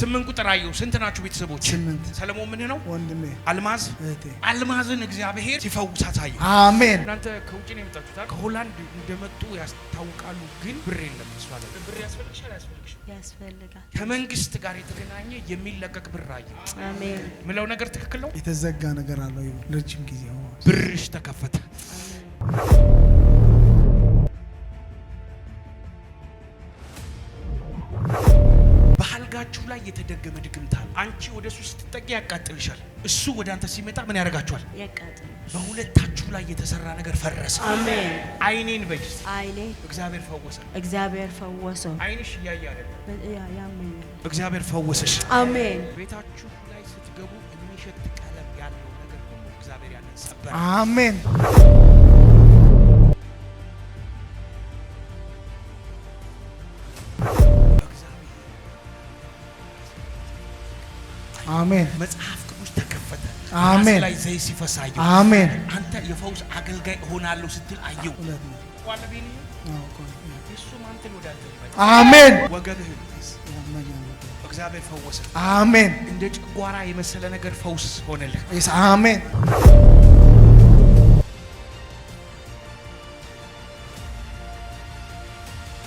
ስምንት ቁጥር አየሁ። ስንት ናችሁ ቤተሰቦች? ስምንት። ሰለሞን ምን ነው? ወንድሜ። አልማዝ እህቴ። አልማዝን እግዚአብሔር ሲፈውሳት አየሁ። አሜን። እናንተ ከውጭ ነው የመጣችሁት? ከሆላንድ እንደመጡ ያስታውቃሉ። ግን ብር የለም። እሷ ላይ ብር ያስፈልግሻል? ያስፈልጋል። ከመንግስት ጋር የተገናኘ የሚለቀቅ ብር አየሁ። አሜን። ምለው ነገር ትክክል ነው? የተዘጋ ነገር አለው ለረጅም ጊዜ ሆኖ ብርሽ ተከፈተ። በአልጋችሁ ላይ የተደገመ ድግምት አለ። አንቺ ወደሱ ስትጠጊ ያቃጥልሻል፣ እሱ ወደ አንተ ሲመጣ ምን ያደርጋችኋል? ያቃጥል። በሁለታችሁ ላይ የተሰራ ነገር ፈረሰ። አሜን። አይኔን በጅስ አይኔ እግዚአብሔር ፈወሰ። እግዚአብሔር ፈወሰው። አይንሽ እያየ አይደለም፣ ያመኝ እግዚአብሔር ፈወሰሽ። አሜን። ቤታችሁ ላይ ስትገቡ የሚሸት ቀለም ያለው ነገር ሁሉ እግዚአብሔር ያንን ሰበረ። አሜን። አሜን። መጽሐፍ ቅዱስ ተከፈተ። አሜን። ላይ ዘይት ሲፈሳዩ አሜን። አንተ የፈውስ አገልጋይ ሆናለሁ ስትል አየው። እውነት ነው። ቋለቤኒ አዎ ቆይ እሱ ማንተን ወደ አንተ ይመጣ። አሜን። ወገብህ ያመኛል። እግዚአብሔር ፈወሰ። አሜን። እንደ ጨጓራ የመሰለ ነገር ፈውስ ሆነልህ። አሜን።